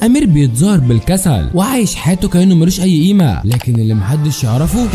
امير بيتظاهر بالكسل وعايش حياته كأنه ملوش اي قيمة، لكن اللي محدش يعرفه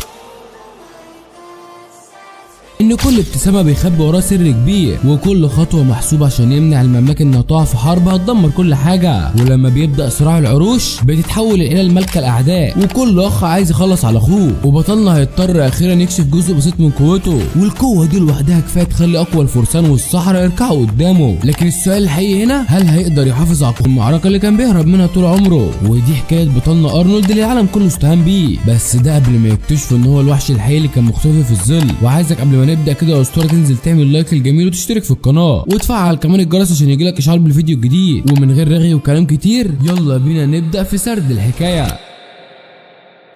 ان كل ابتسامه بيخبي وراه سر كبير، وكل خطوه محسوبه عشان يمنع المملكه انها تقع في حرب هتدمر كل حاجه. ولما بيبدا صراع العروش بتتحول الى الملكه الاعداء، وكل اخ عايز يخلص على اخوه، وبطلنا هيضطر اخيرا يكشف جزء بسيط من قوته، والقوه دي لوحدها كفايه تخلي اقوى الفرسان والسحرة يركعوا قدامه. لكن السؤال الحقيقي هنا، هل هيقدر يحافظ على المعركه اللي كان بيهرب منها طول عمره؟ ودي حكايه بطلنا ارنولد اللي العالم كله استهان بيه، بس ده قبل ما يكتشفوا ان هو الوحش الحقيقي اللي كان مختفي في الظل. وعايزك قبل ما نبدا كده يا اسطوره تنزل تعمل لايك الجميل وتشترك في القناه وتفعل كمان الجرس عشان يجيلك اشعار بالفيديو الجديد. ومن غير رغي وكلام كتير يلا بينا نبدا في سرد الحكايه.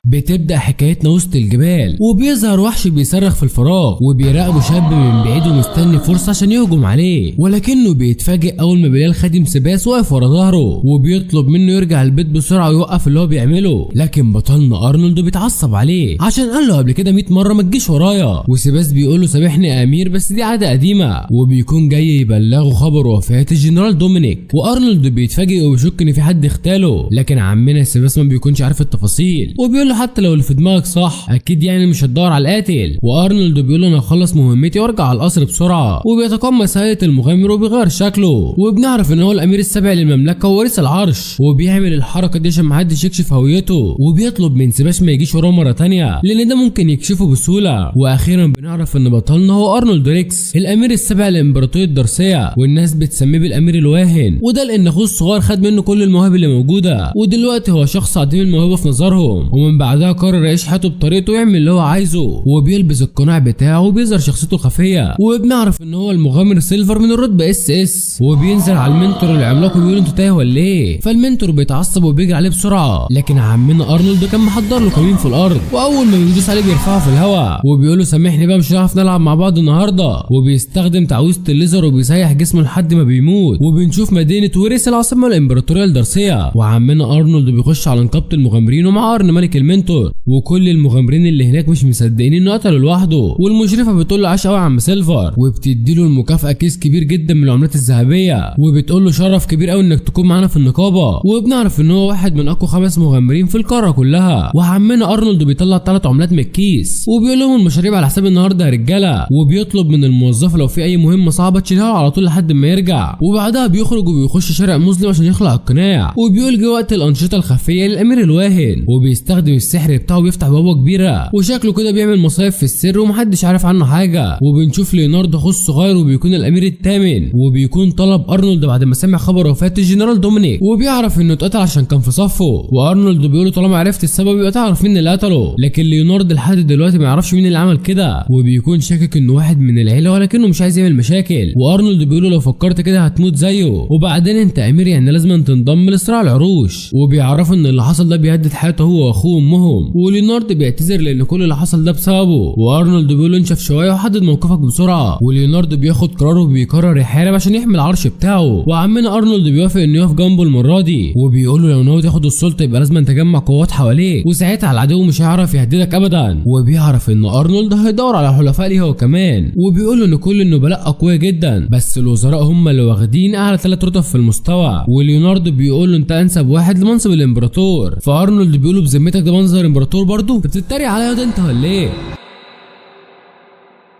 بتبدأ حكايتنا وسط الجبال، وبيظهر وحش بيصرخ في الفراغ، وبيراقبه شاب من بعيد ومستني فرصة عشان يهجم عليه، ولكنه بيتفاجئ أول ما بيلاقي الخادم سباس واقف ورا ظهره وبيطلب منه يرجع البيت بسرعة ويوقف اللي هو بيعمله. لكن بطلنا أرنولد بيتعصب عليه عشان قال له قبل كده 100 مرة ما تجيش ورايا، وسباس بيقول له سامحني يا أمير بس دي عادة قديمة، وبيكون جاي يبلغه خبر وفاة الجنرال دومينيك. وأرنولد بيتفاجئ وبيشك إن في حد اغتاله، لكن عمنا سباس ما بيكونش عارف التفاصيل، وبيقول حتى لو اللي في دماغك صح اكيد يعني مش هتدور على القاتل. وارنولد بيقول له انا هخلص مهمتي وارجع على القصر بسرعه، وبيتقمص هيئه المغامر وبيغير شكله، وبنعرف ان هو الامير السابع للمملكه وورث العرش، وبيعمل الحركه دي عشان محدش يكشف هويته، وبيطلب من سباس ما يجيش وراه مره ثانيه لان ده ممكن يكشفه بسهوله. واخيرا بنعرف ان بطلنا هو ارنولد ريكس الامير السابع لامبراطوريه دارسيا، والناس بتسميه بالامير الواهن، وده لان اخوه الصغير خد منه كل المواهب اللي موجوده، ودلوقتي هو شخص عديم الموهبه في نظرهم. ومن بعدها قرر يعيش حياته بطريقته ويعمل اللي هو عايزه، وبيلبس القناع بتاعه وبيظهر شخصيته الخفيه، وبنعرف ان هو المغامر سيلفر من الرتبه اس، وبينزل على المنتور العملاق وبيقول انت تايه ولا ايه؟ فالمنتور بيتعصب وبيجري عليه بسرعه، لكن عمنا ارنولد كان محضر له كمين في الارض، واول ما بيدوس عليه بيرفعه في الهواء وبيقول له سامحني بقى مش هنعرف نلعب مع بعض النهارده، وبيستخدم تعويذه الليزر وبيسيح جسمه لحد ما بيموت. وبنشوف مدينه ويريس العاصمه الامبراطوريه لدارسيا، وعمنا ارنولد بيخش على نقابه المغامرين ومع ارن ملك المنتور، وكل المغامرين اللي هناك مش مصدقين انه قتله لوحده، والمشرفه بتقول له عاش قوي يا عم سيلفر، وبتدي له المكافاه كيس كبير جدا من العملات الذهبيه، وبتقول له شرف كبير قوي انك تكون معانا في النقابه. وبنعرف ان هو واحد من اقوى 5 مغامرين في القاره كلها. وعمنا ارنولد بيطلع 3 عملات من الكيس وبيقول لهم المشاريب على حساب النهارده يا رجاله، وبيطلب من الموظفه لو في اي مهمه صعبه تشيلها على طول لحد ما يرجع. وبعدها بيخرج وبيخش شارع مسلم عشان يخلع القناع، وبيقول جه وقت الانشطه الخفيه للامير الواهن، وبيستخدم السحر بتاعه ويفتح بابه كبيره، وشكله كده بيعمل مصايب في السر ومحدش عارف عنه حاجه. وبنشوف ليوناردو اخوه الصغير وبيكون الامير الثامن، وبيكون طلب ارنولد بعد ما سمع خبر وفاه الجنرال دومينيك، وبيعرف انه اتقتل عشان كان في صفه، وارنولد بيقول له طالما عرفت السبب يبقى تعرف مين اللي قتله، لكن ليوناردو لحد دلوقتي ما يعرفش مين اللي عمل كده، وبيكون شاكك انه واحد من العيله ولكنه مش عايز يعمل مشاكل. وارنولد بيقول له لو فكرت كده هتموت زيه، وبعدين انت امير يعني لازم تنضم لصراع العروش، وبيعرفوا ان اللي حصل ده بيهدد حياته هو واخوه وامهم. وليوناردو بيعتذر لان كل اللي حصل ده بسببه، وارنولد بيقول له انشف شويه وحدد موقفك بسرعه. وليوناردو بياخد قراره وبيقرر يحارب عشان يحمي العرش بتاعه، وعمنا ارنولد بيوافق انه يقف جنبه المره دي، وبيقول له لو ناوي تاخد السلطه يبقى لازم تجمع قوات حواليك، وساعتها العدو مش هيعرف يهددك ابدا. وبيعرف ان ارنولد هيدور على حلفاء ليه هو كمان، وبيقول له ان كل النبلاء اقوياء جدا بس الوزراء هم اللي واخدين اعلى 3 رتب في المستوى. وليوناردو بيقول له انت انسب واحد لمنصب الامبراطور، فارنولد بيقول له بذمتك ده منظر امبراطور برضه؟ انت بتتريق عليا ده انت ولا ايه؟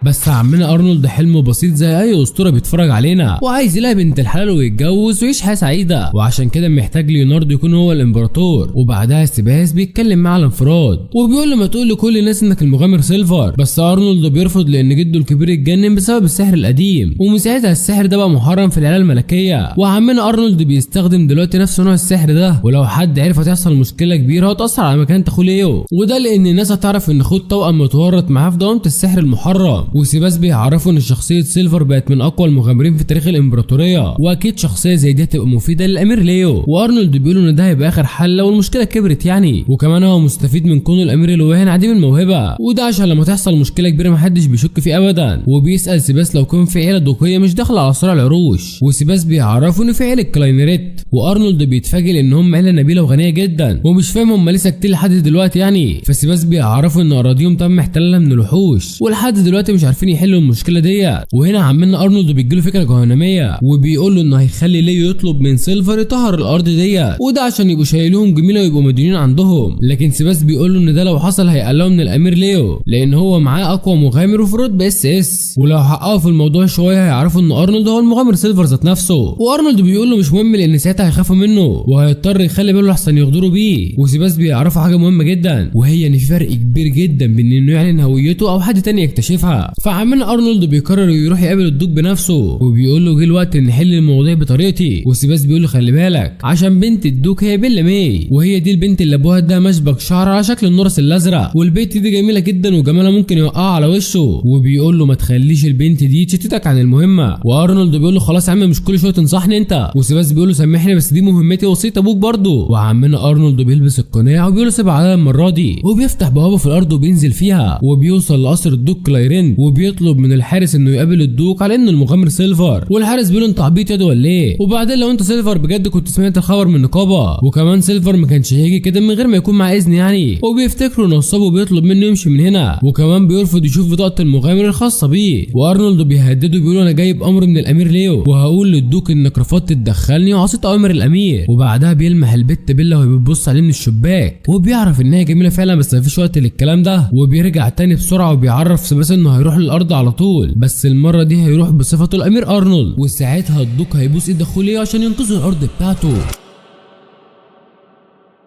بس عمنا ارنولد حلمه بسيط زي اي اسطوره بيتفرج علينا، وعايز يلاقي بنت الحلال ويتجوز ويعيش حياه سعيده، وعشان كده محتاج ليوناردو يكون هو الامبراطور. وبعدها سيباس بيتكلم معاه على انفراد وبيقول له ما تقول لكل الناس انك المغامر سيلفر، بس ارنولد بيرفض لان جده الكبير اتجنن بسبب السحر القديم، ومن ساعتها السحر ده بقى محرم في العيله الملكيه. وعمنا ارنولد بيستخدم دلوقتي نفس نوع السحر ده، ولو حد عرف هتحصل مشكله كبيره وتاثر على مكانه اخوه ليو، وده لان الناس هتعرف ان اخوه التوأم متورط معاه في دوامه السحر المحرم. وسيباس بيعرفوا ان شخصيه سيلفر بقت من اقوى المغامرين في تاريخ الامبراطوريه، واكيد شخصيه زي دي هتبقى مفيده للامير ليو. وارنولد بيقول ان ده هيبقى اخر حل لو المشكله كبرت يعني، وكمان هو مستفيد من كون الامير الواهن عديم الموهبه، وده عشان لما تحصل مشكله كبيره محدش بيشك فيه ابدا. وبيسال سيباس لو كان في عيله دوقيه مش داخله على صراع العروش، وسيباس بيعرفوا ان في عيله كلاينريت، وارنولد بيتفاجئ ان هم عيله نبيله وغنيه جدا ومش فاهم هم ليه ساكتين لحد دلوقتي يعني. فسيباس بيعرفوا ان اراضيهم تم احتلالها من الوحوش، ولحد دلوقتي مش مش عارفين يحلوا المشكله ديت. وهنا عمنا ارنولد بيجيله فكره جهنميه وبيقول له انه هيخلي ليو يطلب من سيلفر يطهر الارض ديت، وده عشان يبقوا شايلوهم جميله ويبقوا مديونين عندهم. لكن سيباس بيقول له ان ده لو حصل هيقلقوا من الامير ليو لان هو معاه اقوى مغامر وفي رتبه اس، ولو حققوا في الموضوع شويه هيعرفوا ان ارنولد هو المغامر سيلفر ذات نفسه. وارنولد بيقول له مش مهم لان ساعتها هيخافوا منه وهيضطر يخلي باله احسن يغدروا بيه. وسيباس بيعرفوا حاجه مهمه جدا وهي ان في فرق كبير جدا بين انه يعلن هويته او حد تاني يكتشفها. فعمنا ارنولد بيقرر يروح يقابل الدوق بنفسه وبيقول له جه الوقت ان نحل المواضيع بطريقتي. وسيباس بيقول له خلي بالك عشان بنت الدوق هي بيلا ماي، وهي دي البنت اللي ابوها ده مشبك شعر على شكل النورس الازرق، والبنت دي جميله جدا وجمالها ممكن يوقعها على وشه. وبيقول له ما تخليش البنت دي تشتتك عن المهمه. وارنولد بيقول له خلاص يا عم مش كل شويه تنصحني انت. وسيباس بيقول له سامحني بس دي مهمتي وصيه ابوك برضه. وعمنا ارنولد بيلبس القناع وبيقول له سيبها عليا المره دي، وبيفتح بوابه في الارض وبينزل فيها وبيوصل لقصر الدوق كلايرين وبيطلب من الحارس انه يقابل الدوق على انه المغامر سيلفر. والحارس بيقول له انت عبيط يا ولا ايه؟ وبعدين لو انت سيلفر بجد كنت سمعت الخبر من النقابه، وكمان سيلفر ما كانش هيجي كده من غير ما يكون معاه اذن يعني. وبيفتكروا نصاب وبيطلب منه يمشي من هنا، وكمان بيرفض يشوف بطاقه المغامر الخاصه بيه. وارنولد بيهدده بيقول انا جايب امر من الامير ليو وهقول للدوق انك رفضت تدخلني وعصيت اوامر الامير. وبعدها بيلمح البت بيلا وهي بتبص عليه من الشباك وبيعرف ان هي جميله فعلا بس مفيش وقت للكلام ده. وبيرجع تاني بسرعه وبيعرف سيباس انه هيروح للارض على طول، بس المره دي هيروح بصفته الامير ارنولد. وساعتها الدوق هيبوس ايد اخوه ليو عشان ينقذوا الارض بتاعته.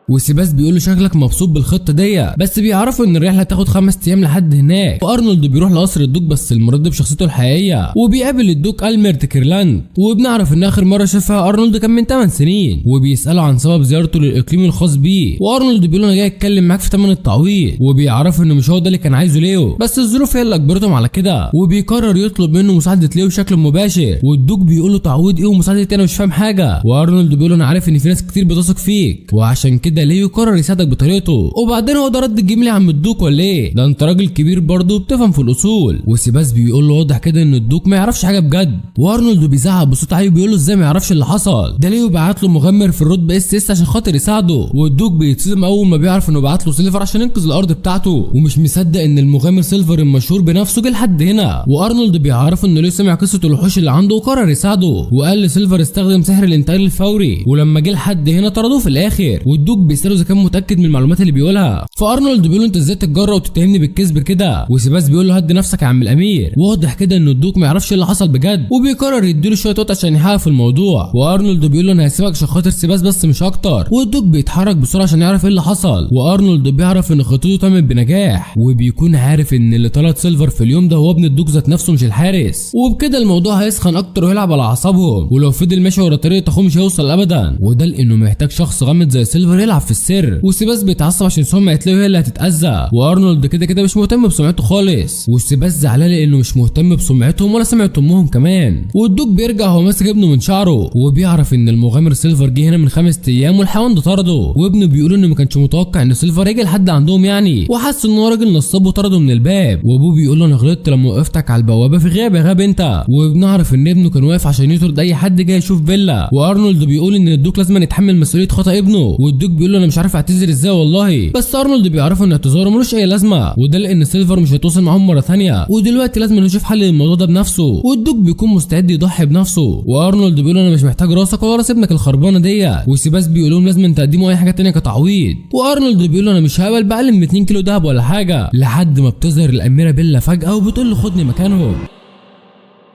وسيباس بيقول له شكلك مبسوط بالخطه دي، بس بيعرفوا ان الرحله هتاخد 5 ايام لحد هناك. وارنولد بيروح لقصر الدوق بس المره دي بشخصيته الحقيقيه وبيقابل الدوق الميرت كيرلاند. وبنعرف ان اخر مره شافها ارنولد كان من 8 سنين وبيساله عن سبب زيارته للاقليم الخاص بيه. وارنولد بيقول له انا جاي اتكلم معاك في ثمن التعويض. وبيعرفوا انه مش هو ده اللي كان عايزه ليو بس الظروف هي اللي اجبرتهم على كده. وبيقرر يطلب منه مساعده ليو بشكل مباشر. والدوق بيقول له تعويض ايه ومساعده انا مش فاهم حاجه. وارنولد بيقول له انا عارف ان في ناس كتير بتثق فيك وعشان كده ليو قرر يساعدك بطريقته. وبعدين هو ده رد الجميل يا عم الدوق ولا ايه؟ ده انت راجل كبير برضه بتفهم في الاصول. وسيباس بيقول له واضح كده ان الدوق ما يعرفش حاجه بجد. وارنولد بيزعق بصوت عالي وبيقول له ازاي ما يعرفش اللي حصل؟ ده ليو بعت له مغامر في الرتبه اس عشان خاطر يساعده. والدوق بيتصدم اول ما بيعرف انه بعت له سيلفر عشان ينقذ الارض بتاعته ومش مصدق ان المغامر سيلفر المشهور بنفسه جه لحد هنا. وارنولد بيعرف انه ليو سمع قصه الوحوش اللي عنده وقرر يساعده وقال لسيلفر استخدم سحر الانتقال الفوري. ولما جه لحد هنا طردوه في الاخر. والدوق بيساله اذا كان متاكد من المعلومات اللي بيقولها. فارنولد بيقول له انت ازاي تتجرأ وتتهمني بالكذب كده؟ وسيباس بيقول له هدي نفسك يا عم الامير. واضح كده ان الدوق ما يعرفش اللي حصل بجد وبيقرر يديله شويه وقت عشان يحقق في الموضوع. وارنولد بيقول له انا هسيبك عشان خاطر سيباس بس مش اكتر. والدوق بيتحرك بسرعه عشان يعرف ايه اللي حصل. وارنولد بيعرف ان خطته تمت بنجاح وبيكون عارف ان اللي طلعت سيلفر في اليوم ده هو ابن الدوق ذات نفسه مش الحارس. وبكده الموضوع هيسخن اكتر ويلعب على اعصابهم ولو فضل ماشي ورا طريقه اخوه مش هيوصل ابدا. وده لانه محتاج شخص غامض زي سيلفر يلعب في السر. وسيباس بيتعصب عشان سمعة ليو هي اللي هتتأذى. وارنولد كده مش مهتم بسمعته خالص. وسيباس زعلان لانه مش مهتم بسمعتهم ولا سمعة امهم كمان. والدوق بيرجع هو ماسك ابنه من شعره وبيعرف ان المغامر سيلفر جه هنا من 5 ايام والحيوان ده طرده. وابنه بيقول انه ما كانش متوقع ان سيلفر يجي لحد عندهم يعني وحس ان هو راجل نصاب وطرده من الباب. وابوه بيقول له انا غلطت لما وقفتك على البوابه في غياب يا غاب انت. وبنعرف ان ابنه كان واقف عشان يطرد اي حد جاي يشوف بيلا. وارنولد بيقول ان الدوق لازم يتحمل مسؤوليه خطا ابنه. والدوق بيقول له انا مش عارف اعتذر ازاي والله. بس ارنولد بيعرفوا ان اعتذاره ملوش اي لازمه وده لان سيلفر مش هيتواصل معاهم مره ثانيه ودلوقتي لازم نشوف حل للموضوع ده بنفسه. والدوق بيكون مستعد يضحي بنفسه. وارنولد بيقول انا مش محتاج راسك ولا راس ابنك الخربانه دي. وسيباس بيقول لهم لازم تقدموا اي حاجه ثانيه كتعويض. وارنولد بيقول انا مش هقبل باقل من 2 كيلو دهب ولا حاجه لحد ما بتظهر الاميره بيلا فجاه وبتقول له خدني مكانهم.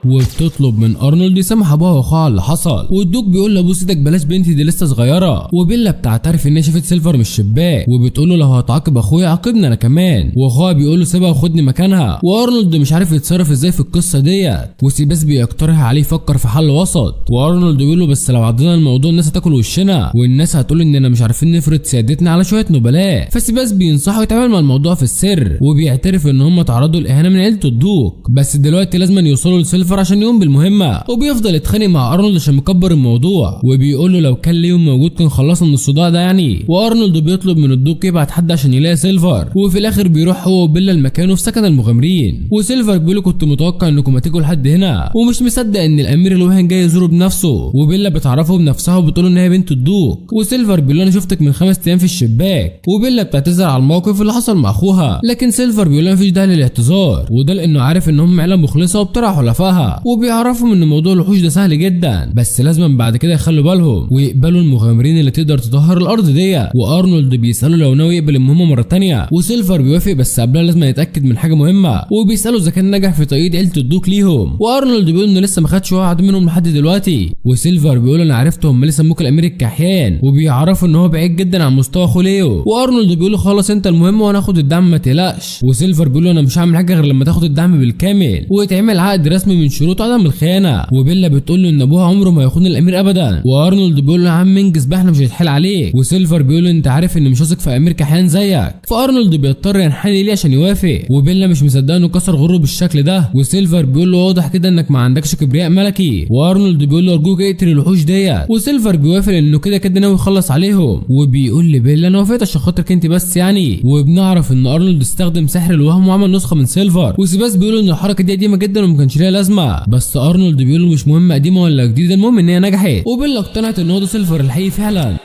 وبتطلب من ارنولد يسامح ابوها واخوها على اللي حصل. والدوق بيقول له ابوس ايدك بلاش بنتي دي لسه صغيره. وبيلا بتعترف ان هي شافت سيلفر من الشباك وبتقول له لو هتعاقب اخويا عاقبني انا كمان. واخوها بيقول له سيبها وخدني مكانها. وارنولد مش عارف يتصرف ازاي في القصه ديت. وسيباس بيقترح عليه يفكر في حل وسط. وارنولد بيقول له بس لو عدينا الموضوع الناس هتاكل وشنا والناس هتقول اننا مش عارفين نفرض سيادتنا على شويه نبلاء. فسيباس بينصحه يتعامل مع الموضوع في السر وبيعترف ان هم تعرضوا لاهانه من عيله الدوق بس دلوقتي لازم يوصلوا لسيلفر سيلفر عشان يقوم بالمهمه، وبيفضل يتخانق مع ارنولد عشان مكبر الموضوع، وبيقول له لو كان ليهم موجود كان خلصنا من الصداع ده يعني. وارنولد بيطلب من الدوق يبعت حد عشان يلاقي سيلفر، وفي الاخر بيروح هو وبيلا لمكانه في سكن المغامرين. وسيلفر بيقول له كنت متوقع انكم هتيجوا لحد هنا، ومش مصدق ان الامير الوهن جاي يزوره بنفسه. وبيلا بتعرفه بنفسها وبتقول ان هي بنت الدوق. وسيلفر بيقول له انا شفتك من 5 ايام في الشباك. وبيلا بتعتذر على الموقف اللي حصل مع اخوها، لكن سيلفر بيقول له مفيش داعي للاعتذار، وده لانه عارف ان هم عيله مخلصه وبترعى حلفائها، وبيعرفهم ان موضوع الوحوش ده سهل جدا، بس لازم بعد كده يخلوا بالهم ويقبلوا المغامرين اللي تقدر تطهر الارض دي. وارنولد بيساله لو ناوي يقبل المهمه مره تانية، وسيلفر بيوافق بس قبلها لازم يتاكد من حاجه مهمه، وبيساله اذا كان نجح في تقييد عيله الدوق ليهم. وارنولد بيقول انه لسه ما خدش وعد منهم لحد دلوقتي. وسيلفر بيقول انا عرفت هم ليه سموك الامير الكحيان، وبيعرفوا ان هو بعيد جدا عن مستوى اخوه ليو. وارنولد بيقول له خلاص انت المهم وانا اخد الدعم ما تقلقش. وسيلفر بيقول له انا مش هعمل حاجه غير لما تاخد الدعم بالكامل ويتعمل عقد رسمي من شروط عدم الخيانه. وبيلا بتقول له ان ابوها عمره ما يخون الامير ابدا. وارنولد بيقول له يا عم انجز بقى احنا مش هيتحال عليك. وسيلفر بيقول له انت عارف ان مش واثق في امير كحيان زيك. فارنولد بيضطر ينحني ليه عشان يوافق. وبيلا مش مصدقه انه كسر غره بالشكل ده. وسيلفر بيقول له واضح كده انك ما عندكش كبرياء ملكي. وارنولد بيقول له ارجوك اقتل الوحوش دي. وسيلفر بيوافق انه كده كده ناوي يخلص عليهم. وبيقول لبيلا انا وافقت عشان خاطرك انت بس يعني. وبنعرف ان ارنولد استخدم سحر الوهم وعمل نسخه من سيلفر. وسيباس بيقول ان الحركه دي قديمه جدا وما كانش ليها لازمه، بس ارنولد بيقول له مش مهم قديمه ولا جديده، المهم ان هي نجحت. وبيلا اقتنعت ان هو ده سيلفر الحقيقي فعلا،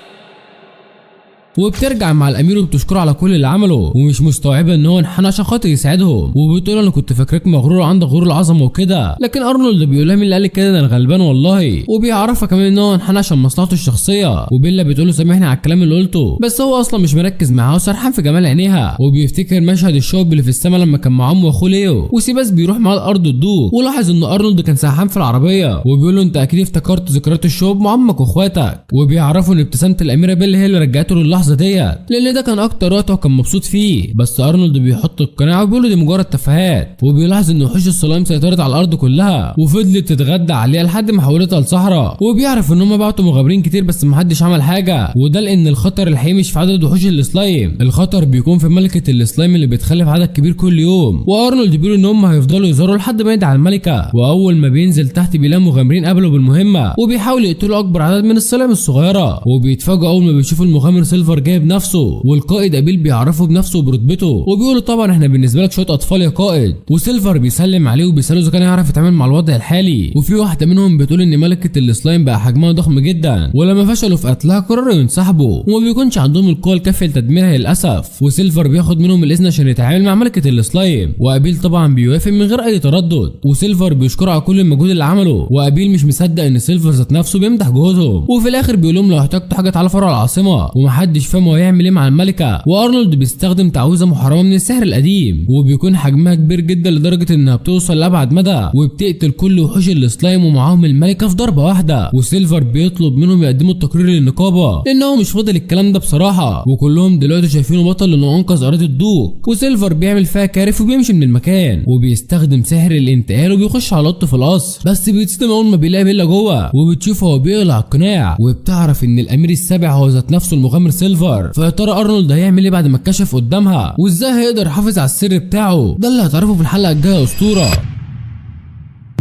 وبترجع مع الامير وبتشكره على كل اللي عمله، ومش مستوعبه ان هو انحنى عشان خاطر يساعدهم. وبتقول انا كنت فاكرك مغرور وعندك غرور العظمه وكده، لكن ارنولد بيقول لها مين اللي قال لك كده ده انا غلبان والله. وبيعرفها كمان ان هو انحنى عشان مصلحته الشخصيه. وبيلا بتقول له سامحني على الكلام اللي قلته، بس هو اصلا مش مركز معاها وسرحان في جمال عينيها. وبيفتكر مشهد الشوب اللي في السماء لما كان مع امه واخوه ليو. وسيباس بيروح معاه الارض الضوء ولاحظ ان ارنولد كان سرحان في العربيه. وبيقول له انت اكيد افتكرت ذكريات الشوب مع امك واخواتك. وبيعرفوا ان ابتسامه الاميره بيلا هي اللي رجعته للحظه ديت، لان ده كان اكتر وقت هو كان مبسوط فيه. بس ارنولد بيحط القناع وبيقول له دي مجرد تفاهات. وبيلاحظ ان وحوش السلايم سيطرت على الارض كلها وفضلت تتغدى عليها لحد ما حولتها لصحراء. وبيعرف ان هم بعتوا مغامرين كتير بس محدش عمل حاجه، وده لان الخطر الحقيقي مش في عدد وحوش السلايم، الخطر بيكون في ملكه السلايم اللي بتخلف عدد كبير كل يوم. وارنولد بيقول ان هم هيفضلوا يظهروا لحد ما يدعي الملكه. واول ما بينزل تحت بيلاقي مغامرين قبلوا بالمهمه وبيحاولوا يقتلوا اكبر عدد من السلايم الصغيره. وبيتفاجئوا اول ما بيشوفوا المغامر سيلفر جايب نفسه، والقائد ابيل بيعرفه بنفسه وبرتبته. وبيقولوا طبعا احنا بالنسبه لك شويه اطفال يا قائد. وسيلفر بيسلم عليه وبيساله اذا كان يعرف يتعامل مع الوضع الحالي. وفي واحده منهم بتقول ان ملكه السلايم بقى حجمها ضخم جدا، ولما فشلوا في قتلها قرروا ينسحبوا وما بيكونش عندهم القوه الكافيه لتدميرها للاسف. وسيلفر بياخد منهم الاذن عشان يتعامل مع ملكه السلايم، وابيل طبعا بيوافق من غير اي تردد. وسيلفر بيشكره على كل المجهود اللي عمله، وابيل مش مصدق ان سيلفر ذات نفسه بيمدح جهودهم. وفي الاخر بيقول لهم لو احتجتوا حاجه تعالوا فرع العاصمه، ومحدش فاهم هو هيعمل ايه مع الملكه. وارنولد بيستخدم تعويذه محرمه من السحر القديم، وبيكون حجمها كبير جدا لدرجه انها بتوصل لابعد مدى، وبتقتل كل وحوش السلايم ومعاهم الملكه في ضربه واحده. وسيلفر بيطلب منهم يقدموا التقرير للنقابه لانه مش فاضل الكلام ده بصراحه، وكلهم دلوقتي شايفينه بطل لانه انقذ اراضي الدوق. وسيلفر بيعمل فيها كارف وبيمشي من المكان، وبيستخدم سحر الانتقال وبيخش على لط في القصر، بس بيتصدم اول ما بيلاقي بيلا جوه. وبتشوفه هو بيقلع القناع، وبتعرف ان الامير السابع هو ذات نفسه المغامر سيلفر. فيا ترى ارنولد هيعمل ايه بعد ما اتكشف قدامها، وازاي هيقدر يحافظ على السر بتاعه؟ ده اللي هتعرفه في الحلقه الجايه اسطوره.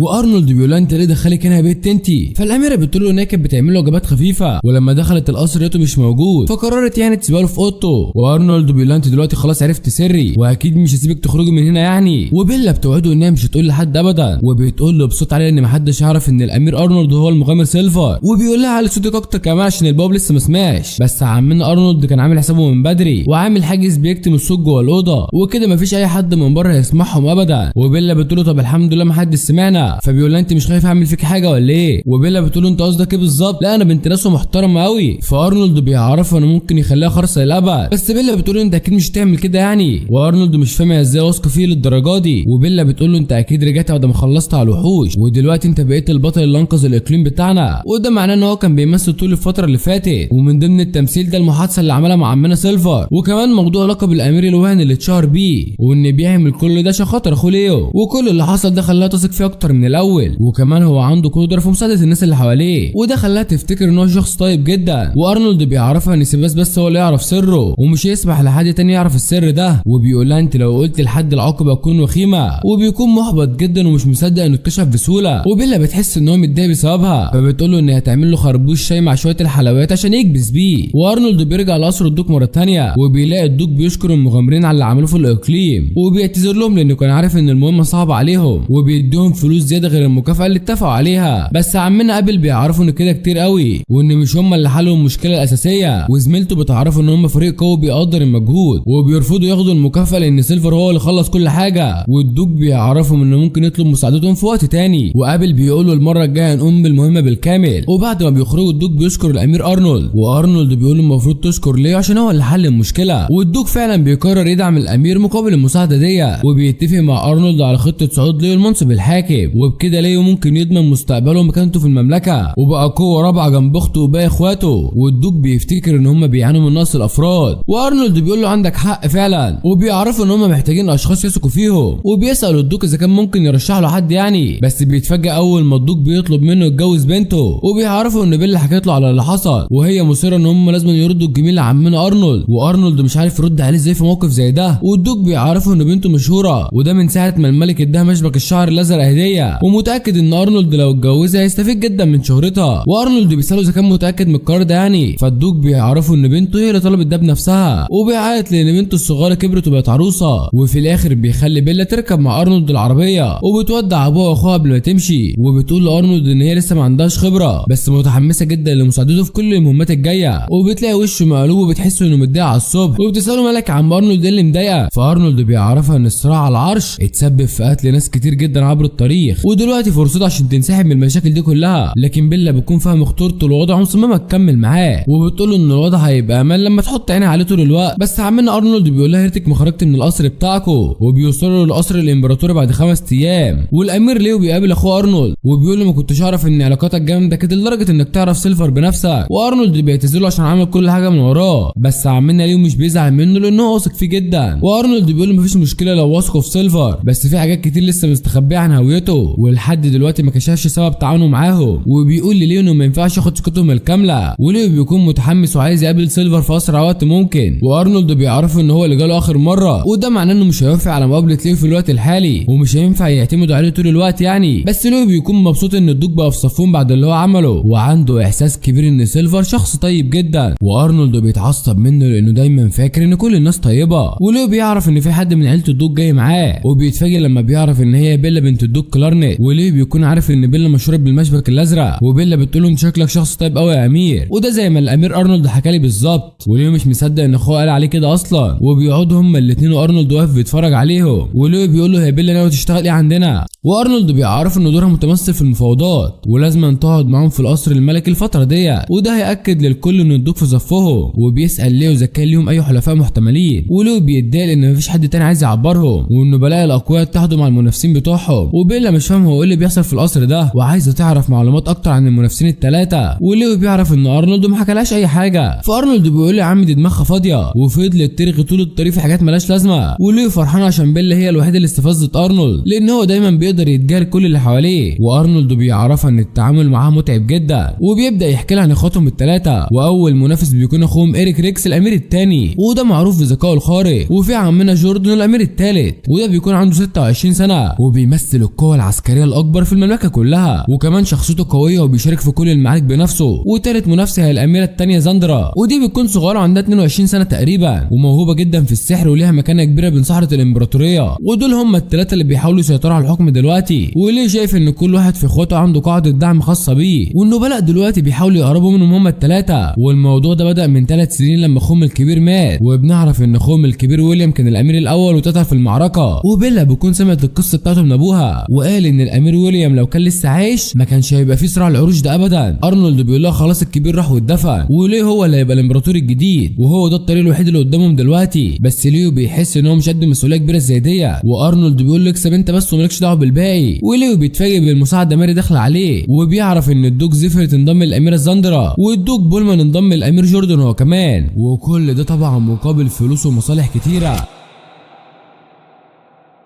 وارنولد بيقول لها انت ليه دخلك هنا يا بنت انت؟ فالاميره بتقول له انها كانت بتعمل له وجبات خفيفه، ولما دخلت القصر لقيته مش موجود، فقررت يعني تسيبها له في اوضته. وارنولد بيقول لها انت دلوقتي خلاص عرفت سري واكيد مش هسيبك تخرجي من هنا يعني. وبيلا بتوعده انها مش هتقول لحد ابدا، وبتقول له بصوت عالي ان محدش يعرف ان الامير ارنولد هو المغامر سيلفر. وبيقول لها على صوتك اكتر كمان عشان الباب لسه ما سمعش، بس عمنا ارنولد كان عامل حسابه من بدري وعامل حاجز بيكتم الصوت جوه الاوضه، وكده مفيش اي حد من بره هيسمعهم ابدا. وبيلا بتقول له طب الحمد لله ما حدش سمعنا. فبيقول لها انت مش خايف اعمل فيك حاجه ولا ايه؟ وبيلا بتقول له انت قصدك ايه بالظبط؟ لا انا بنت ناس ومحترمه قوي. فارنولد بيعرف انه ممكن يخليها خرصه للابد، بس بيلا بتقول له انت اكيد مش هتعمل كده يعني. وارنولد مش فاهم ازاي واثقه فيه للدرجه دي. وبيلا بتقول له انت اكيد رجعت بعد ما خلصت على الوحوش، ودلوقتي انت بقيت البطل اللي انقذ الاقليم بتاعنا، وده معناه ان هو كان بيمثل طول الفتره اللي فاتت، ومن ضمن التمثيل ده المحادثه اللي عملها مع عمنا سيلفر، وكمان موضوع لقب الامير الوهن اللي اتشهر بيه، وان بيعمل كل ده عشان خاطر اخوه ليو. وكل اللي حصل ده خلاها تثق فيه اكتر من الاول، وكمان هو عنده قدره في مساعده الناس اللي حواليه، وده خلاها تفتكر ان هو شخص طيب جدا. وارنولد بيعرفها ان سيباس بس هو اللي يعرف سره، ومش هيسمح لحد تاني يعرف السر ده، وبيقول لها انت لو قلت لحد العقبه تكون وخيمه. وبيكون محبط جدا ومش مصدق انه اتكشف بسهوله، وبيلا بتحس ان هو متضايق بسببها، فبتقول له ان هتعمل له خربوش شاي مع شويه الحلويات عشان يكبس بيه. وارنولد بيرجع لقصر الدوق مره تانيه، وبيلاقي الدوق بيشكر المغامرين على اللي عملوه في الاقليم، وبيعتذر لهم لانه كان عارف ان المهمه صعبه عليهم، وبيديهم فلوس زياده غير المكافاه اللي اتفقوا عليها. بس عمنا ابل بيعرفوا ان كده كتير قوي، وان مش هم اللي حلوا المشكله الاساسيه، وزميلته بتعرفوا ان هم فريق قوي بيقدر المجهود، وبيرفضوا ياخدوا المكافاه لان سيلفر هو اللي خلص كل حاجه. والدوق بيعرفهم انه ممكن يطلب مساعدتهم في وقت تاني، وابل بيقول له المره الجايه هنقوم بالمهمه بالكامل. وبعد ما بيخرجوا الدوق بيشكر الامير ارنولد، وارنولد بيقول له المفروض تشكر ليه عشان هو اللي حل المشكله. والدوق فعلا بيقرر يدعم الامير مقابل المساعده دي، وبيتفق مع ارنولد على خطه صعود ليو المنصب الحاكم، وبكده ليو ممكن يضمن مستقبله ومكانته في المملكه، وبقى قوه رابعه جنب اخته وباقي اخواته. والدوق بيفتكر ان هم بيعانوا من نقص الافراد، وارنولد بيقول له عندك حق فعلا، وبيعرفوا ان هم محتاجين اشخاص يثقوا فيهم. وبيسالوا الدوق اذا كان ممكن يرشح له حد يعني، بس بيتفاجئ اول ما الدوق بيطلب منه يتجوز بنته. وبيعرفوا ان بيلا حكت له على اللي حصل، وهي مصره ان هم لازم يردوا الجميل لعمنا ارنولد، وارنولد مش عارف يرد عليه ازاي في موقف زي ده. والدوق بيعرفوا ان بنته مشهوره، وده من ساعه ما الملك اداها مشبك الشعر الازرق هديه، ومتاكد ان ارنولد لو اتجوزها هيستفيد جدا من شهرتها. وارنولد بيساله اذا كان متاكد من القرار ده يعني، فالدوق بيعرفوا ان بنته هي اللي طلبت ده بنفسها، وبيعيط لان بنته الصغيره كبرت وبقت عروسه. وفي الاخر بيخلي بيلا تركب مع ارنولد العربيه، وبتودع ابوها واخوها قبل ما تمشي، وبتقول لارنولد ان هي لسه ما عندهاش خبره بس متحمسه جدا لمساعدته في كل المهمات الجايه. وبتلاقي وشه مقلوب وبتحس انه متضايق على الصبح، وبتساله مالك يا عم ارنولد ايه اللي مضايقك؟ فارنولد بيعرفها ان الصراع على العرش اتسبب في قتل ناس كتير جدا عبر التاريخ، ودلوقتي فرصته عشان تنسحب من المشاكل دي كلها. لكن بيلا بتكون فاهمه خطورته الوضع ومصممه تكمل معاه، وبتقول له ان الوضع هيبقى امان لما تحط عينها عليه طول الوقت. بس عمنا ارنولد بيقول لها يا ريتك ما خرجت من القصر بتاعكم، وبيوصلوا للقصر الامبراطوري بعد 5 ايام. والامير ليو بيقابل اخوه ارنولد، وبيقول له ما كنتش اعرف ان علاقاتك جامده كده لدرجه انك تعرف سيلفر بنفسك. وارنولد بيعتذر له عشان عمل كل حاجه من وراه، بس عمنا ليو مش بيزعل منه لانه واثق فيه جدا. وارنولد بيقول له مفيش مشكله لو واثقه في سيلفر، بس في حاجات كتير لسه مستخبيه عن هويته، ولحد دلوقتي ما كشفش سبب تعاونه معاهم. وبيقول لليو انه ما ينفعش ياخد ثقتهم الكامله، وليو بيكون متحمس وعايز يقابل سيلفر في اسرع وقت ممكن. وارنولد بيعرف ان هو اللي جاله اخر مره، وده معناه انه مش هيوافق على مقابله ليو في الوقت الحالي، ومش هينفع يعتمدوا عليه طول الوقت يعني. بس ليو بيكون مبسوط ان الدوق بقى في صفهم بعد اللي هو عمله، وعنده احساس كبير ان سيلفر شخص طيب جدا. وارنولد بيتعصب منه لانه دايما فاكر ان كل الناس طيبه. وليو بيعرف ان في حد من عيله الدوق جاي معاه، وبيتفاجئ لما بيعرف ان هي بيلا بنت الدوق كلارنت. وليو بيكون عارف ان بيلا مشهوره بالمشبك الازرق، وبيلا بتقول له انت شكلك شخص طيب قوي يا امير، وده زي ما الامير ارنولد حكى لي بالظبط. وليو مش مصدق ان اخوه قال عليه كده اصلا، وبيقعدوا هما الاثنين وارنولد واقف بيتفرج عليهم. وليو بيقول له هي بيلا ناويه تشتغل ايه عندنا؟ وارنولد بيعرف ان دورها متمثل في المفاوضات، ولازم تقعد معاهم في القصر الملكي الفتره دي، وده هياكد للكل ان الدوق في صفهم. وبيسال ليو اذا كان ليهم اي حلفاء محتملين، وليو بيتضايق لان مفيش حد تاني عايز يعبرهم، وانه بلاقي الاقوياء اتحدوا مع المنافسين بتوعهم. وبيلا مش فاهم هو ايه اللي بيحصل في القصر ده، وعايزه تعرف معلومات اكتر عن المنافسين الثلاثه. وليو بيعرف ان ارنولد ما حكالهاش اي حاجه، فارنولد بيقول له يا عم دي دماغها فاضيه، وفضلت ترغي طول الطريق في حاجات مالهاش لازمه. وليو فرحان عشان بيلا هي الوحيده اللي استفزت ارنولد، لان هو دايما بيقدر يتجاهل كل اللي حواليه. وارنولد بيعرفها ان التعامل معاها متعب جدا، وبيبدا يحكي لها عن اخواتهم الثلاثه، واول منافس بيكون اخوهم إيريك ريكس الامير الثاني، وده معروف بذكائه الخارق. وفي عمنا جوردن الامير الثالث، وده بيكون عنده 26 سنه، وبيمثل القوه العسكريه الاكبر في المملكه كلها، وكمان شخصيته قويه وبيشارك في كل المعارك بنفسه. وثالث منافسه هي الاميره الثانيه زاندرا، ودي بتكون صغيره عندها 22 سنه تقريبا، وموهوبه جدا في السحر وليها مكانه كبيره بين سحره الامبراطوريه. ودول هم الثلاثه اللي بيحاولوا يسيطروا على الحكم دلوقتي. وليه شايف ان كل واحد في اخواته عنده قاعده دعم خاصه بيه، والنبلاء دلوقتي بيحاولوا يقربوا منهم هم الثلاثه. والموضوع ده بدا من 3 سنين لما اخوهم الكبير مات، وبنعرف ان اخوهم الكبير ويليام كان الامير الاول واتقتل في المعركه. وبيلا بيكون سمعت القصه بتاعته من ابوها، وقال ان الامير ويليام لو كان لسه عايش ما كانش هيبقى في صراع العروش ده ابدا. ارنولد بيقول لها خلاص الكبير راح واتدفن، وليه هو اللي هيبقى الامبراطور الجديد، وهو ده الطريق الوحيد اللي قدامهم دلوقتي. بس ليو بيحس ان هو مش قد مسؤوليه كبيره زي دي، وارنولد بيقول له اكسب انت بس ومالكش دعوه بالباقي. وليو بيتفاجئ بالمساعده ماري داخله عليه، وبيعرف ان الدوق زفرت انضم للاميره زاندرا، والدوق بولمان انضم للامير جوردن هو كمان، وكل ده طبعا مقابل فلوس ومصالح كتيره.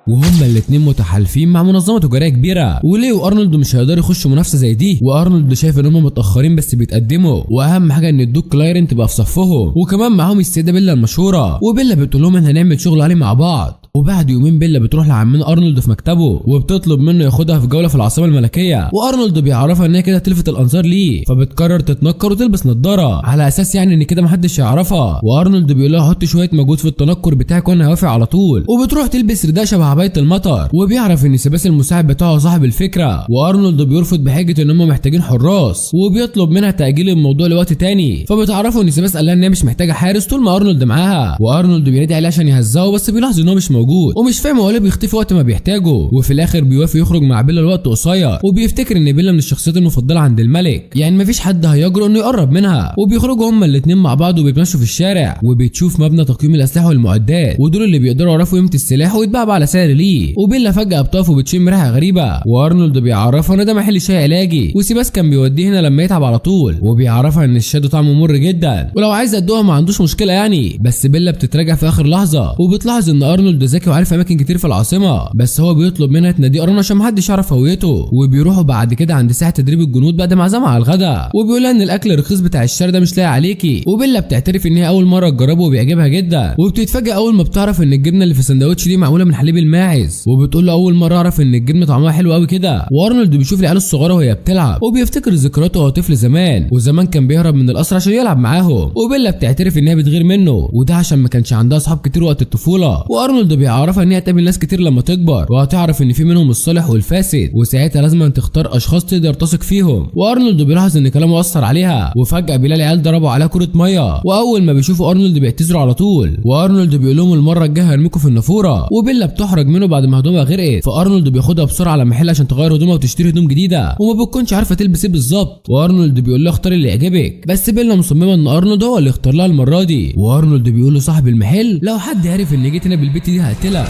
وهما الاتنين متحالفين مع منظمه تجاريه كبيره، وليو وارنولد مش هيقدروا يخشوا منافسه زي دي، وارنولد شايف ان هم متاخرين بس بيتقدموا، واهم حاجه ان الدوك كلايرن تبقى في صفهم، وكمان معاهم السيده بيلا المشهوره، وبيلا بتقول لهم ان هنعمل شغل عالي مع بعض. وبعد يومين بيلا بتروح لعمنا ارنولد في مكتبه وبتطلب منه ياخدها في جوله في العاصمه الملكيه، وارنولد بيعرفها ان هي كده تلفت الانظار ليه، فبتقرر تتنكر وتلبس نضاره على اساس يعني ان كده محدش يعرفها، وارنولد بيقول لها حط شويه مجهود في التنكر بتاعك وانا هوافق على طول، وبتروح تلبس رداء شبه عبايه المطر، وبيعرف ان سيباس المساعد بتاعه صاحب الفكره، وارنولد بيرفض بحجه ان هم محتاجين حراس، وبيطلب منها تاجيل الموضوع لوقت تاني، فبتعرفوا ان سيباس قال لها ان هي مش محتاجه حارس طول ما ارنولد معاها، وارنولد بينادي عليه عشان يهزقه بس بيلاحظ ان هو مش موجود ومش فاهم هو ليه بيختفي وقت ما بيحتاجه، وفي الاخر بيوافق يخرج مع بيلا لوقت قصير، وبيفتكر ان بيلا من الشخصيات المفضله عند الملك، يعني مفيش حد هيجرؤ انه يقرب منها، وبيخرجوا هما الاثنين مع بعض وبيتمشوا في الشارع، وبتشوف مبنى تقييم الاسلحه والمعدات، ودول اللي بيقدروا يعرفوا قيمه السلاح ويتباع على سعر ليه، وبيلا فجاه بتقف وبتشم ريحه غريبه، وارنولد بيعرفها ان ده محل شاي علاجي، وسيباس كان بيوديه هنا لما يتعب على طول، وبيعرفها ان الشاي ده طعمه مر جدا، ولو عايز ادوها ما عندوش مشكله يعني، بس بيلا بتتراجع في اخر لحظه، وبتلاحظ ان ارنولد ذكي وعارف اماكن كتير في العاصمه، بس هو بيطلب منها تناديه ارن عشان محدش يعرف هويته، وبيروحوا بعد كده عند ساحه تدريب الجنود بعد ما عزمها على الغداء، وبيقول لها ان الاكل الرخيص بتاع الشارع ده مش لاقي عليكي، وبيلا بتعترف ان هي اول مره تجربه وبيعجبها جدا، وبتتفاجئ اول ما بتعرف ان الجبنه اللي في السندوتش دي معموله من حليب الماعز، وبتقول له اول مره اعرف ان الجبنه طعمها حلو قوي كده، وارنولد بيشوف العيال الصغيره وهي بتلعب، وبيفتكر ذكرياته وهو طفل زمان، وزمان كان بيهرب من القصر عشان يلعب معاهم، وبيلا بتعترف ان هي بتغير منه، وده عشان ما كانش عندها اصحاب كتير وقت الطفوله، وارنولد بيعرفها ان هي هتقابل ناس كتير لما تكبر، وهتعرف ان في منهم الصالح والفاسد، وساعتها لازم تختار اشخاص تقدر تثق فيهم، وارنولد بيلاحظ ان كلامه اثر عليها، وفجاه بيلاقي العيال ضربوا عليها كره ميه، واول ما بيشوفوا ارنولد بيعتذروا على طول، وارنولد بيقول لهم المره الجايه هرميكم في النافوره، وبيلا بتحرج منه بعد ما هدومها غرقت، فارنولد بياخدها بسرعه على محل عشان تغير هدومها وتشتري هدوم جديده، وما بتكونش عارفه تلبس ايه بالظبط، وارنولد بيقول لها اختاري اللي يعجبك، بس بيلا مصممه ان ارنولد هو اللي اختار لها المره دي، وارنولد بيقول له صاحب المحل لو حد عرف ان جيت هنا بالبيت دي هقتلها،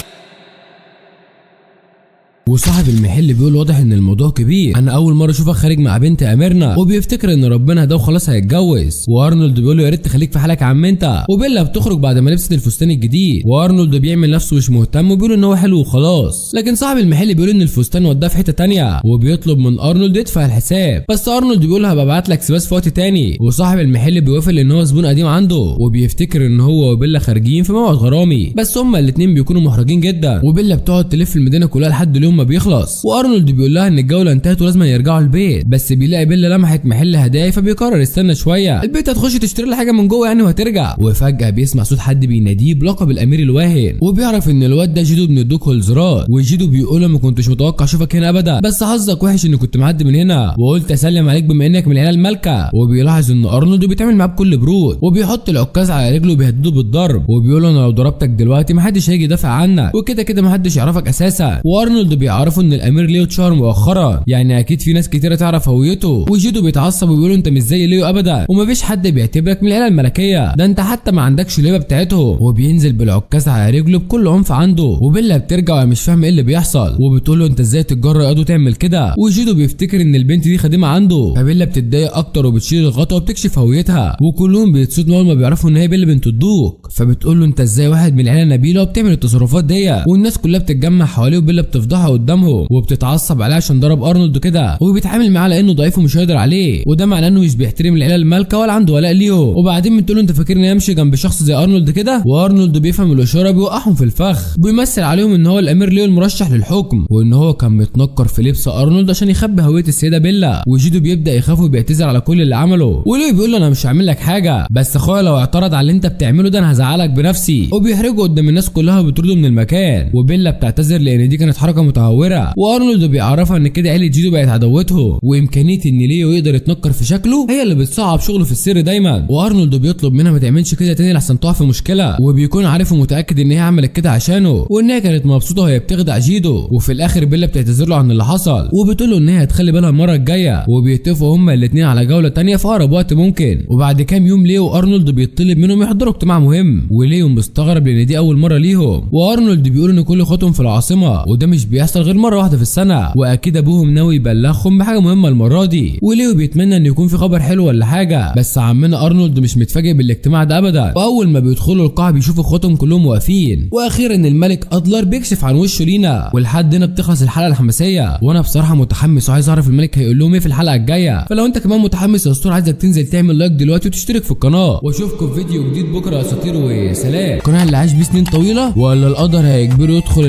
وصاحب المحل بيقول واضح ان الموضوع كبير، انا اول مره اشوفك خارج مع بنت اميرنا، وبيفتكر ان ربنا ده وخلاص هيتجوز، وارنولد بيقول له يا ريت تخليك في حالك يا عم انت، وبيلا بتخرج بعد ما لبست الفستان الجديد، وارنولد بيعمل نفسه مش مهتم وبيقول ان هو حلو وخلاص، لكن صاحب المحل بيقول ان الفستان وداه في حته تانيه، وبيطلب من ارنولد يدفع الحساب، بس ارنولد بيقول هبقى ابعت لك سباس في وقت تاني، وصاحب المحل بيوافق لان هو زبون قديم عنده، وبيفتكر ان هو وبيلا خارجين في موعد غرامي، بس هما الاثنين بيكونوا محرجين جدا، وبيلا بتقعد تلف المدينه كلها لحد اليوم ما بيخلص، وارنولد بيقول لها ان الجوله انتهت ولازم يرجعوا البيت، بس بيلاقي بيلا لمحت محل هدايا فبيقرر يستنى شويه، البيت هتخش تشتري لها حاجه من جوه يعني وهترجع، وفجاه بيسمع صوت حد بيناديه بلقب الامير الواهن، وبيعرف ان الواد ده جيدو بن الدوك هولزرات، وجيدو بيقول له ما كنتش متوقع اشوفك هنا ابدا، بس حظك وحش اني كنت معدي من هنا وقلت اسلم عليك بما انك من العيله المالكه، وبيلاحظ ان ارنولد بيتعامل معاه بكل برود، وبيحط العكاز على رجله وبيهدده بالضرب، وبيقول له انا لو ضربتك دلوقتي محدش هيجي يدافع عنك، وكده كده محدش يعرفك اساسا، وارنولد بيعرفه ان الامير ليو اتشهر مؤخرا، يعني اكيد في ناس كتيره تعرف هويته، وجيدو بيتعصب وبيقول انت مش زي ليو ابدا، ومفيش حد بيعتبرك من العيله الملكيه، ده انت حتى ما عندكش ليبه بتاعتهم، وبينزل بالعكاز على رجله بكل عنف عنده، وبيلا بترجع وهي مش فاهمه ايه اللي بيحصل، وبتقول له انت ازاي تتجرأ يا تعمل كده، وجيدو بيفتكر ان البنت دي خادمه عنده، فبيلا بتتضايق اكتر وبتشيل الغطا وبتكشف هويتها، وكلهم بيتصدموا اول ما بيعرفوا ان هي بيلا بنت الدوق، فبتقول له انت ازاي واحد من العيله النبيله وبتعمل التصرفات دي، والناس كلها بتتجمع حواليه وبيلا بتفضحها قدامهم، وبتتعصب عليه عشان ضرب ارنولد كده، وبيتعامل معاه على انه ضعيف ومش هيقدر عليه، وده معناه انه مش بيحترم العيله المالكه ولا عنده ولاء ليهم، وبعدين بتقول له انت فاكرني يمشي جنب شخص زي ارنولد كده، وارنولد بيفهم الاشاره بيوقعهم في الفخ، بيمثل عليهم ان هو الامير ليو المرشح للحكم، وان هو كان متنكر في لبس ارنولد عشان يخبي هويه السيده بيلا، وجيدو بيبدا يخاف وبيعتذر على كل اللي عمله، وليو بيقول له انا مش هعمل لك حاجه، بس اخويا لو اعترض على اللي انت بتعمله ده انا هزعلك بنفسي، وبيحرجه قدام الناس كلها وبيطرده من المكان، وبيلا بتعتذر لان دي كانت حركه متهوره، وارنولد بيعرفها ان كده عيله جيدو بقت عدوته، وامكانيه ان ليو يقدر يتنكر في شكله هي اللي بتصعب شغله في السر دايما، وارنولد بيطلب منها ما تعملش كده تاني لحسن تقع في مشكله، وبيكون عارف ومتاكد ان هي عملت كده عشانه، وان هي كانت مبسوطه وهي بتخدع جيدو، وفي الاخر بيلا بتعتذر له عن اللي حصل، وبتقول له ان هي هتخلي بالها المره الجايه، وبيتفقوا هما الاثنين على جوله تانيه في اقرب وقت ممكن، وبعد كام يوم ليو وارنولد بيطلب منهم يحضروا اجتماع مهم، وليو مستغرب لان دي اول مره ليهم، وارنولد بيقول ان كل اخواتهم في العاصمه وده مش بيحصل بتحصل غير مره واحده في السنه، واكيد ابوهم ناوي يبلغهم بحاجه مهمه المره دي، وليو بيتمنى ان يكون في خبر حلو ولا حاجه. بس عمنا ارنولد مش متفاجئ بالاجتماع ده ابدا، واول ما بيدخلوا القاعه بيشوفوا اخواتهم كلهم واقفين. واخيرا الملك ادلر بيكشف عن وشه لينا، ولحد هنا بتخلص الحلقه الحماسيه، وانا بصراحه متحمس وعايز اعرف الملك هيقول لهم ايه في الحلقه الجايه. فلو انت كمان متحمس يا اسطوره عايزك تنزل تعمل لايك دلوقتي وتشترك في القناه، واشوفكم في فيديو جديد بكره يا اساطير، وسلام. القناه اللي عايش بيه سنين طويله ولا القدر هيجبره يدخل